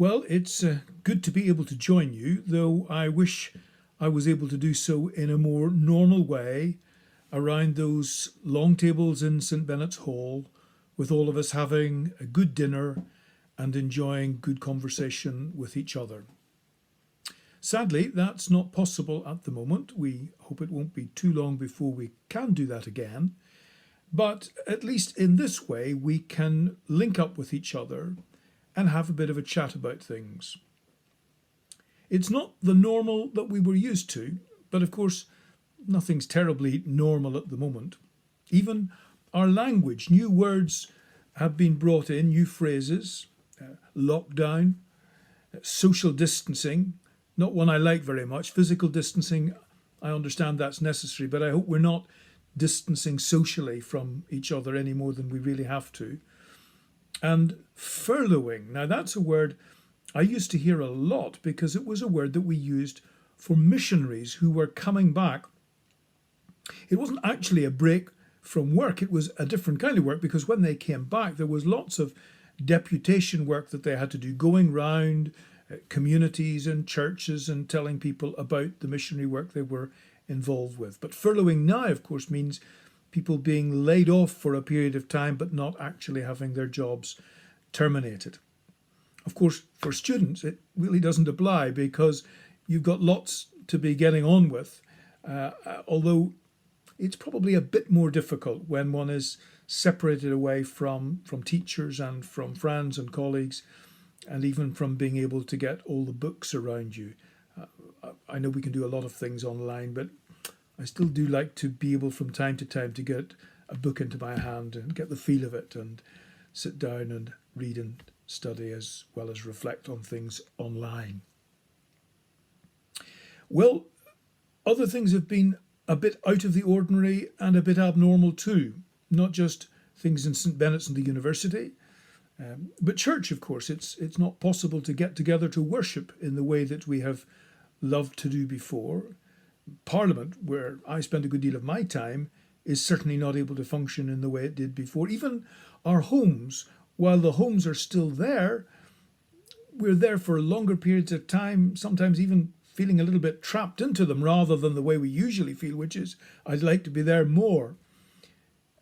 Well, it's good to be able to join you, though I wish I was able to do so in a more normal way around those long tables in St. Benet's Hall, with all of us having a good dinner and enjoying good conversation with each other. Sadly, that's not possible at the moment. We hope it won't be too long before we can do that again. But at least in this way, we can link up with each other and have a bit of a chat about things. It's not the normal that we were used to, but of course, nothing's terribly normal at the moment. Even our language, new words have been brought in, new phrases, lockdown, social distancing, not one I like very much. Physical distancing, I understand that's necessary, but I hope we're not distancing socially from each other any more than we really have to. And furloughing, now that's a word I used to hear a lot because it was a word that we used for missionaries who were coming back. It wasn't actually a break from work, it was a different kind of work, because when they came back there was lots of deputation work that they had to do, going round communities and churches and telling people about the missionary work they were involved with. But furloughing now, of course, means people being laid off for a period of time but not actually having their jobs terminated. Of course, for students, it really doesn't apply because you've got lots to be getting on with, although it's probably a bit more difficult when one is separated away from teachers and from friends and colleagues, and even from being able to get all the books around you. I know we can do a lot of things online, but I still do like to be able from time to time to get a book into my hand and get the feel of it and sit down and read and study as well as reflect on things online. Well, other things have been a bit out of the ordinary and a bit abnormal too, not just things in St. Benet's and the university, but church, of course. It's not possible to get together to worship in the way that we have loved to do before. Parliament, where I spend a good deal of my time, is certainly not able to function in the way it did before. Even our homes, while the homes are still there, we're there for longer periods of time, sometimes even feeling a little bit trapped into them rather than the way we usually feel, which is I'd like to be there more.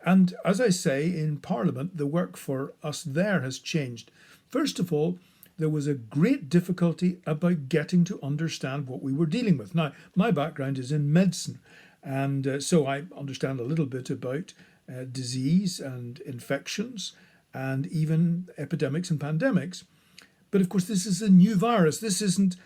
And as I say, in Parliament, the work for us there has changed. First of all, there was a great difficulty about getting to understand what we were dealing with. Now, my background is in medicine, and so I understand a little bit about disease and infections and even epidemics and pandemics. But of course, this is a new virus. This isn't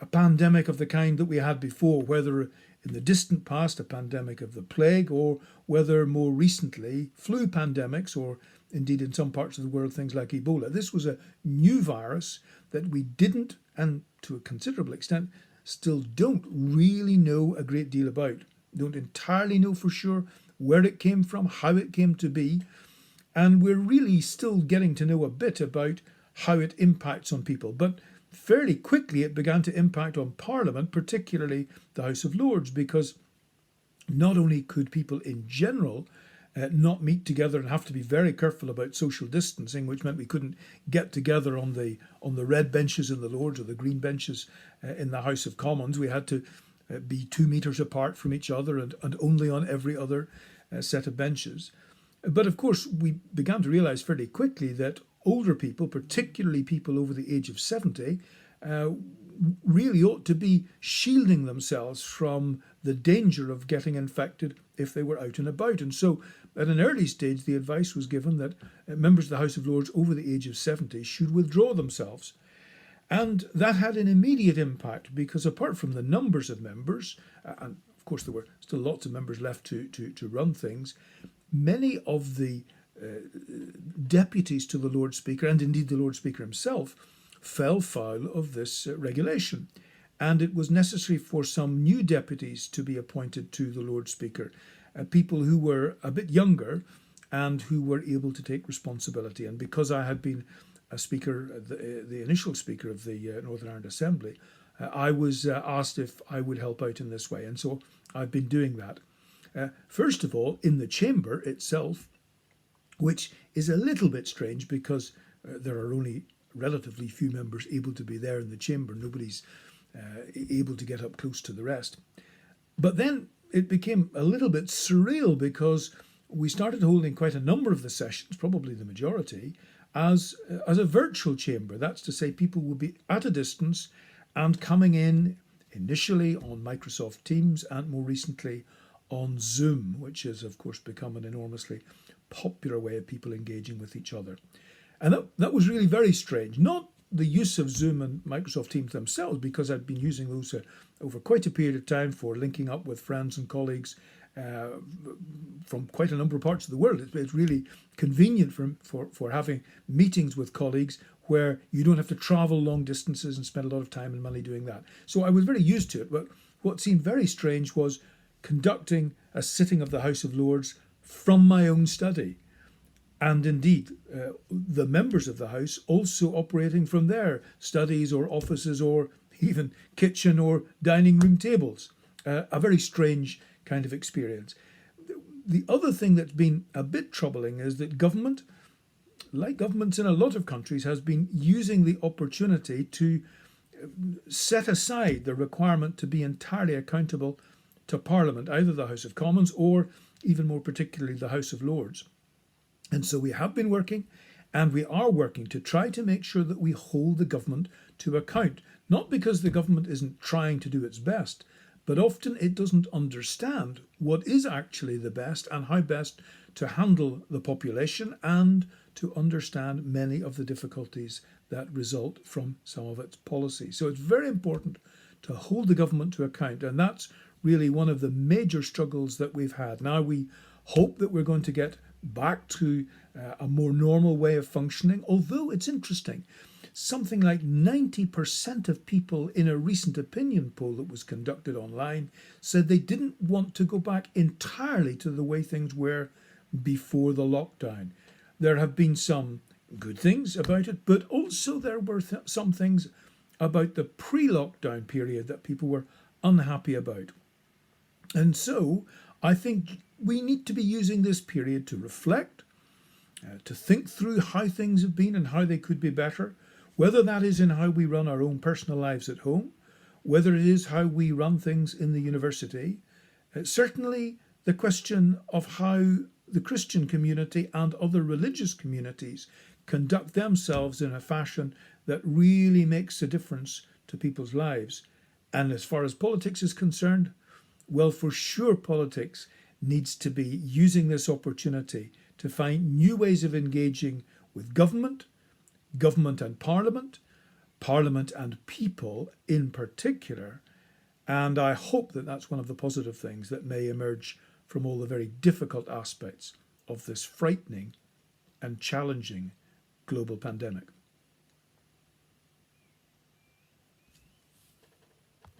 a pandemic of the kind that we had before, whether in the distant past a pandemic of the plague, or whether more recently flu pandemics, or indeed in some parts of the world things like Ebola. This was a new virus that we didn't, and to a considerable extent still don't really know a great deal about. Don't entirely know for sure where it came from, how it came to be, and we're really still getting to know a bit about how it impacts on people. But fairly quickly it began to impact on Parliament, particularly the House of Lords, because not only could people in general not meet together and have to be very careful about social distancing, which meant we couldn't get together on the red benches in the Lords or the green benches in the House of Commons. We had to be 2 metres apart from each other and only on every other set of benches. But of course, we began to realise fairly quickly that older people, particularly people over the age of 70, really ought to be shielding themselves from the danger of getting infected if they were out and about. And so at an early stage, the advice was given that members of the House of Lords over the age of 70 should withdraw themselves. And that had an immediate impact because apart from the numbers of members, and of course there were still lots of members left to run things, many of the deputies to the Lord Speaker, and indeed the Lord Speaker himself, fell foul of this regulation. And it was necessary for some new deputies to be appointed to the Lord Speaker, people who were a bit younger and who were able to take responsibility. And because I had been a speaker, the initial speaker of the Northern Ireland Assembly, I was asked if I would help out in this way. And so I've been doing that. First of all, in the chamber itself, which is a little bit strange because there are only relatively few members able to be there in the chamber. Nobody's able to get up close to the rest. But then it became a little bit surreal because we started holding quite a number of the sessions, probably the majority, as a virtual chamber. That's to say, people would be at a distance and coming in initially on Microsoft Teams and more recently on Zoom, which has, of course, become an enormously popular way of people engaging with each other. And that was really very strange. Not the use of Zoom and Microsoft Teams themselves, because I'd been using those over quite a period of time for linking up with friends and colleagues from quite a number of parts of the world. It's really convenient for having meetings with colleagues where you don't have to travel long distances and spend a lot of time and money doing that. So I was very used to it. But what seemed very strange was conducting a sitting of the House of Lords from my own study. And indeed, the members of the House also operating from their studies or offices or even kitchen or dining room tables. A very strange kind of experience. The other thing that's been a bit troubling is that government, like governments in a lot of countries, has been using the opportunity to set aside the requirement to be entirely accountable to Parliament, either the House of Commons or even more particularly the House of Lords. And so we have been working, and we are working to try to make sure that we hold the government to account, not because the government isn't trying to do its best, but often it doesn't understand what is actually the best and how best to handle the population and to understand many of the difficulties that result from some of its policies. So it's very important to hold the government to account, and that's really one of the major struggles that we've had. Now we hope that we're going to get back to a more normal way of functioning, although it's interesting. Something like 90% of people in a recent opinion poll that was conducted online said they didn't want to go back entirely to the way things were before the lockdown. There have been some good things about it, but also there were some things about the pre-lockdown period that people were unhappy about. And so I think we need to be using this period to reflect, to think through how things have been and how they could be better, whether that is in how we run our own personal lives at home, whether it is how we run things in the university. Certainly the question of how the Christian community and other religious communities conduct themselves in a fashion that really makes a difference to people's lives. And as far as politics is concerned, well, for sure politics needs to be using this opportunity to find new ways of engaging with government, government and parliament, parliament and people in particular. And I hope that that's one of the positive things that may emerge from all the very difficult aspects of this frightening and challenging global pandemic.